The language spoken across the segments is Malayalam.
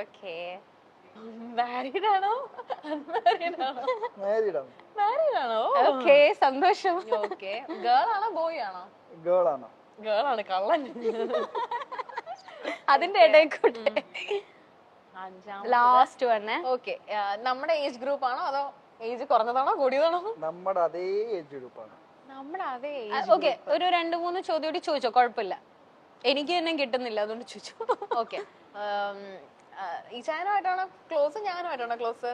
ഓക്കെ. മാരീഡ് ആണോ അൺമാരീഡ് ആണോ? മാരീഡ് ആണോ? ഓക്കെ, സന്തോഷം. ഓക്കെ. ഗേൾ ആണോ ബോയ് ആണോ? ഗേൾ ആണ്. ഗേൾ ആണ്, കള്ളൻ. അതിന്റെ ഇടയിൽ കൂടെ ലാസ്റ്റ് വന്നെ. ഓക്കെ, നമ്മുടെ ഏജ് ഗ്രൂപ്പ് ആണോ അതോ ഏജ് കുറഞ്ഞതാണോ കൂടിയതാണോ? നമ്മുടെ അതേ ഏജ് ഗ്രൂപ്പാണ്. നമ്മുടെ അതേ ഏജ്. ഓക്കെ, ഒരു 2-3 ചോദ്യം കൂടി ചോദിച്ചോ, കുഴപ്പമില്ല. എനിക്ക് തന്നെ കിട്ടുന്നില്ല, അതുകൊണ്ട് ചോദിച്ചു. ഓക്കെ, ഈ ചാനുമായിട്ടാണോ ക്ലോസ് ഞാനുമായിട്ടാണോ ക്ലോസ്?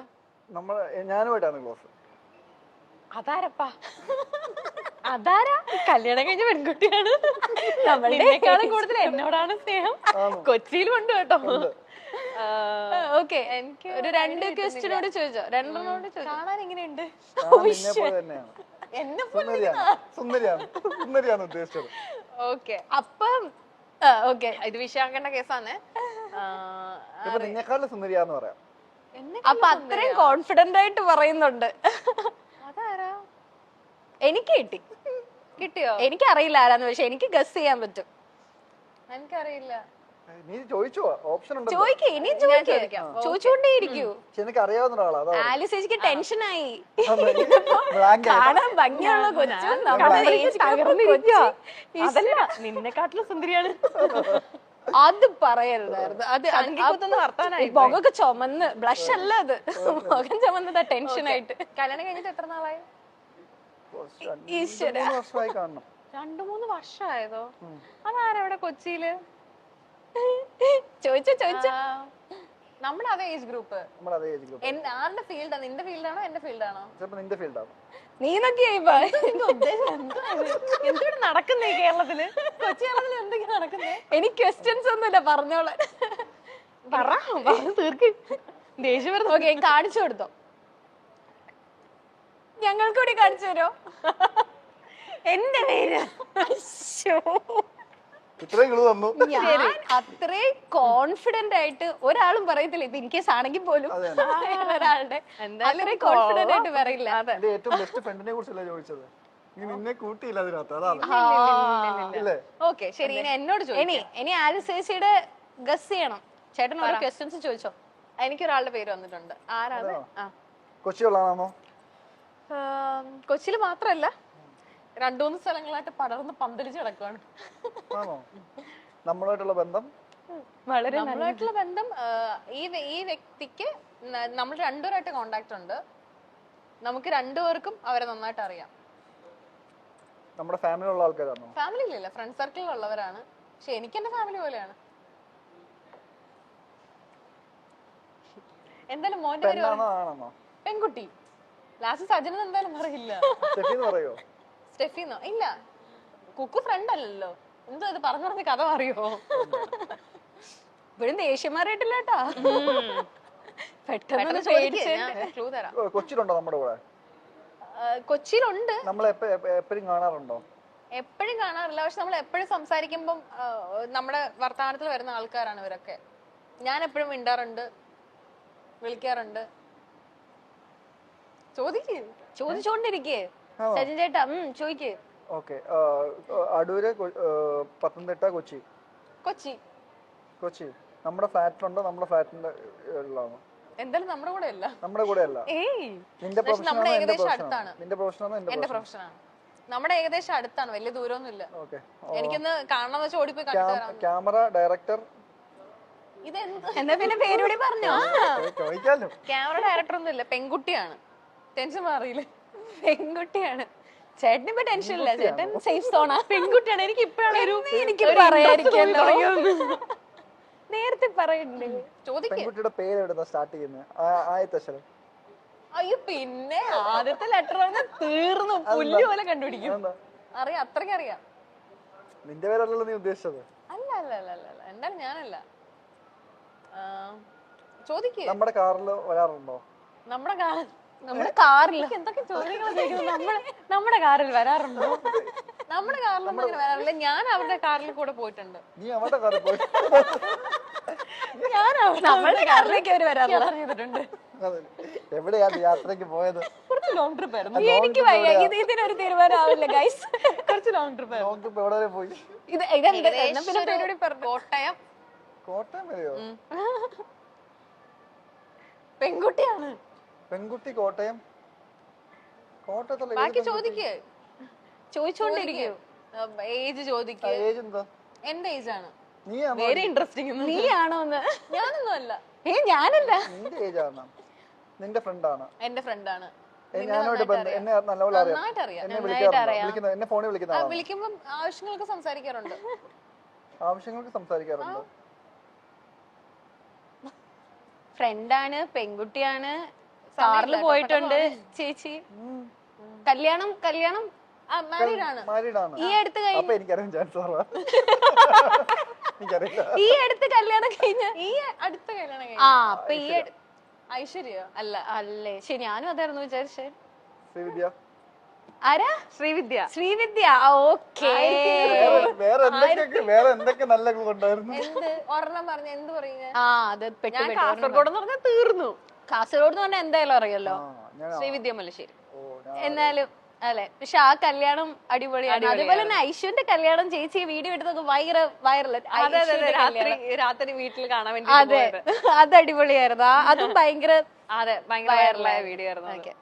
ഞാനുമായിട്ടാണ് ക്ലോസ്. അതാരപ്പാ? അതാരാ? കല്യാണം കഴിഞ്ഞ പെൺകുട്ടിയാണ്. നമ്മളെക്കാളും കൂടുതൽ എന്നോടാണ് സ്നേഹം. കൊച്ചിയിലും ഉണ്ട് കേട്ടോ. ഓക്കെ, എനിക്ക് ഒരു 2 ക്വസ്റ്റ്യനോട് ചോദിച്ചോ. 2 കാണാൻ എങ്ങനെയുണ്ട്? ഓക്കെ, അപ്പം ഓക്കെ, ഇത് വിഷയാക്കേണ്ട കേസാണ്. അപ്പൊ അത്രയും കോൺഫിഡന്റ് ആയിട്ട് പറയുന്നുണ്ട്. അതാരാ? എനിക്ക് കിട്ടിയോ? എനിക്കറിയില്ല ആരാന്ന്, പക്ഷെ എനിക്ക് ഗസ് ചെയ്യാൻ പറ്റും. എനിക്കറിയില്ല. ചോദിച്ചോണ്ടേയിരിക്കൂ. ആലിസ് ചേച്ചിക്ക് ടെൻഷനായി. കാണാൻ ഭംഗിയുള്ള കൊച്ചും നിന്നെക്കാട്ടിലും സുന്ദരിയാണ്. അത് പറയരുതായിരുന്നു. അത് മുഖമൊക്കെ ചുമന്ന്, ബ്ലഷ് അല്ല അത്, മുഖം ചുമന്നതാ ടെൻഷനായിട്ട്. കല്യാണം കഴിഞ്ഞിട്ട് എത്ര നാളായി? 2-3 വർഷമായതോ? അതാരവിടെ കൊച്ചിയില്? ചോദിച്ചോ. നമ്മുടെ അതേ ഏജ് ഗ്രൂപ്പ്. ആരുടെ ഫീൽഡാ? നിന്റെ ഫീൽഡാണോ എന്റെ ഫീൽഡാണോ? നീ എന്താണ് നടക്കുന്നേ കേരളത്തില്? കൊച്ചി കേരളത്തില് എന്തൊക്കെയാ നടക്കുന്നേ? എനിക്ക് ക്വസ്റ്റ്യൻസ് ഒന്നുമില്ല, പറഞ്ഞോളാം. തീർക്ക് ദേഷ്യം. ഓക്കെ, കാണിച്ചു കൊടുത്തോ, ഞങ്ങൾക്ക് കൂടി കാണിച്ചു തരോ? എന്റെ പേര് ഞാൻ അത്രയും കോൺഫിഡന്റ് ആയിട്ട് ഒരാളും പറയത്തില്ല. ഇത് ഇൻകേസ് ആണെങ്കിൽ പോലും ഒരാളുടെ അത്രയും കോൺഫിഡന്റ് ആയിട്ട് പറയില്ല. ഓക്കെ, ശരി. ഇനി എന്നോട് ചോദിക്കും. ഇനി ആലിസ് ചേച്ചിയുടെ ഗസ് ചെയ്യണം. ചേട്ടൻ ഓരോ ക്വസ്റ്റ്യൻസ് ചോദിച്ചോ. എനിക്കൊരാളുടെ പേര് വന്നിട്ടുണ്ട്. ആരാണ്? കൊച്ചിയിൽ മാത്രല്ല, 2-3 സ്ഥലങ്ങളായിട്ട് പടർന്ന് പന്തലിച്ച് കിടക്കുവാണ്. നമ്മളായിട്ടുള്ള ബന്ധം ഈ വ്യക്തിക്ക് നമ്മൾ രണ്ടുപേരായിട്ട് കോണ്ടാക്ട് ഉണ്ട്. നമുക്ക് രണ്ടുപേർക്കും അവരെ നന്നായിട്ട് അറിയാം. നമ്മുടെ ഫാമിലിയിലുള്ള ആൾക്കാരാണോ? ഫാമിലിയിലല്ല, ഫ്രണ്ട് സർക്കിളിലുള്ളവരാണ്. പക്ഷെ എനിക്ക് എന്റെ ഫാമിലി പോലെയാണ്. എന്തായാലും മോന്റെ പേര് പെൺകുട്ടി. ലാസ്റ്റ് സജന എന്തായാലും പറയില്ല. സ്റ്റെഫിന്നോ? ഇല്ല, കുക്കു ഫ്രണ്ട് അല്ലല്ലോ. എന്തോ ഇത് പറഞ്ഞു കഥ അറിയോ? ഇപ്പോഴും ദേഷ്യം മാറിയിട്ടില്ല കേട്ടാ. പെട്ടെന്ന് കൊച്ചിയിലുണ്ട്. എപ്പോഴും കാണാറില്ല, പക്ഷെ നമ്മൾ എപ്പോഴും സംസാരിക്കുമ്പം നമ്മുടെ വർത്തമാനത്തിൽ വരുന്ന ആൾക്കാരാണ് ഇവരൊക്കെ. ഞാൻ എപ്പോഴും മിണ്ടാറുണ്ട്, വിളിക്കാറുണ്ട്. ചോദിച്ചോണ്ടിരിക്കേ സജിൻ ചേട്ടാ, ചോദിക്കേ. അടൂര്, പത്തനംതിട്ട, കൊച്ചി. നമ്മുടെ ഫ്ലാറ്റിലുണ്ടോ? നമ്മുടെ ഫ്ലാറ്റിന്റെ എന്തായാലും നമ്മുടെ കൂടെ അല്ല. നിന്റെ നമ്മുടെ ഏകദേശം അടുത്താണ്. നിന്റെ പ്രൊഫഷനാണോ? എന്റെ പ്രൊഫഷനാണ്. നമ്മുടെ ഏകദേശം അടുത്താണ്, വലിയ ദൂരമൊന്നുമില്ല. എനിക്കൊന്ന് കാണണം വെച്ചാൽ ഓടിപ്പോയി കണ്ടിട്ട്. Camera director. എന്താ പിന്നെ പേരുകൂടി പറഞ്ഞോ? ക്യാമറ ഡയറക്ടർ ഒന്നും ഇല്ല, പെൺകുട്ടിയാണ്. ടെൻഷൻ മാറിയില്ലേ? പെൺകുട്ടിയാണ്. ചേട്ടനിപ്പോ ടെൻഷൻ ഇല്ല, ചേട്ടൻ സേഫ് സോണാ. പെൺകുട്ടിയാണ്. എനിക്ക് ഇപ്പഴാണ് എനിക്ക് പറയാതിരിക്കല്ലോ, നേരത്തെ പറയണ്ടേ. ചോദിക്കുട്ടിയുടെ പേര് എവിടുന്നാ സ്റ്റാർട്ട് ചെയ്യുന്നത്? അയ്യോ, പിന്നെ ആദ്യത്തെ ലെറ്റർ തീർന്നു, പുല്ല് പോലെ കണ്ടുപിടിക്കും. അറിയാം, അത്രയ്ക്ക് അറിയാം. നിന്റെ പേരല്ലല്ലോ നീ ഉദ്ദേശിച്ചത്? അല്ല, എന്തായാലും ഞാനല്ല. ചോദിക്കേ. നമ്മുടെ കാറിൽ വരാറുണ്ടോ? നമ്മുടെ കാറിൽ എന്തൊക്കെ ചോദ്യങ്ങൾ ചോദിക്കുന്നത്? നമ്മുടെ കാറിൽ വരാറുണ്ടോ? നമ്മുടെ കാറിലൊന്നും അങ്ങനെ വരാറില്ല. ഞാൻ അവരുടെ കാറിൽ കൂടെ പോയിട്ടുണ്ട്. നീ അവരുടെ കാറിൽ പോയി? ഞാൻ നമ്മളുടെ കാറിലേക്ക് അവർ വരാറുണ്ട്. എവിടെയാ യാത്രക്ക് പോയത്? കുറച്ച് ലോങ് ട്രിപ്പ് ആയിരുന്നു. എനിക്ക് വയ്യ, ഇതിനൊരു തീരുമാനമാവില്ല ഗൈസ്. കുറച്ച് ലോങ് ട്രിപ്പ് ആയിരുന്നു. ലോങ് ട്രിപ്പ് എവിടെ വരെ പോയി? കോട്ടയം. കോട്ടയം വരെയോ? പെൺകുട്ടിയാണ്. പെൺകുട്ടി കോട്ടയം. കോട്ടയത്തുള്ള ബാക്കി ചോദിക്കേ, ചോദിച്ചോണ്ടിരിക്കും. ഏജ് ചോദിക്കേ. ഏജ് എന്താ? എന്റെ ഏജ് ആണ്. നീയാണോ? Very interesting. നീയാണോ എന്ന്? ഞാനൊന്നും അല്ല. ഞാനല്ല. നിന്റെ ഏജ് ആണ്. നിന്റെ ഫ്രണ്ട് ആണ്. എന്റെ ഫ്രണ്ട് ആണ്. ഞാനോട് എന്നെ നല്ലപോലെ അറിയാം. നന്നായിട്ട് അറിയാം. എന്നെ വിളിക്കാറുണ്ട്. എന്നെ ഫോണിൽ വിളിക്കുന്ന ആളാണ്. വിളിക്കുമ്പോ ആവശ്യങ്ങൾക്ക് സംസാരിക്കാറുണ്ട്. ആവശ്യങ്ങൾക്ക് സംസാരിക്കാറുണ്ട്. ഫ്രണ്ടാണ്, പെൺകുട്ടിയാണ്, കാറിൽ പോയിട്ടുണ്ട് ചേച്ചി. കല്യാണം മാരീഡ് ആണ്. മാരീഡ് ആണ്. ഈ അടുത്ത് കഴിഞ്ഞ അപ്പൊ എനിക്കറിയാൻ ചാൻസ് കുറവാ. എനിക്കറിയില്ല. ഈ അടുത്ത് കല്യാണം കഴിഞ്ഞ ഈ അടുത്ത കല്യാണം ആ കഴിഞ്ഞു. അപ്പൊ ഈ ഐശ്വര്യ അല്ല അല്ലേ? ശരി, ഞാനും അതായിരുന്നു വിചാരിച്ചേ. ശ്രീവിദ്യ. ആരാ? ശ്രീവിദ്യ. ശ്രീവിദ്യ. ഓക്കേ. വേറെ എന്തൊക്കെ നല്ല ഉണ്ടായിരുന്നു. എന്ത് ഒരെണ്ണം പറഞ്ഞ എന്ത് പറയുക? ആ അത് പെട്ടു ഞാൻ പെട്ടു. കാസർഗോഡ് എന്ന് പറഞ്ഞാൽ തീർന്നു. കാസർഗോഡ് എന്ന് പറഞ്ഞാൽ എന്തായാലും അറിയല്ലോ. ശ്രീവിദ്യ മല്ലശ്ശേരി. എന്നാലും അല്ലെ, പക്ഷെ ആ കല്യാണം അടിപൊളിയാണ്. അതുപോലെ തന്നെ ഐശ്വന്റെ കല്യാണം ചേച്ചി വീഡിയോ എടുത്തൊക്കെ വൈറൽ. രാത്രി വീട്ടിൽ കാണാൻ വേണ്ടി. അതെ, അത് അടിപൊളിയായിരുന്നു. അതും ഭയങ്കര അതെ, ഭയങ്കര വൈറലായ വീഡിയോ ആയിരുന്നു. ഓക്കെ.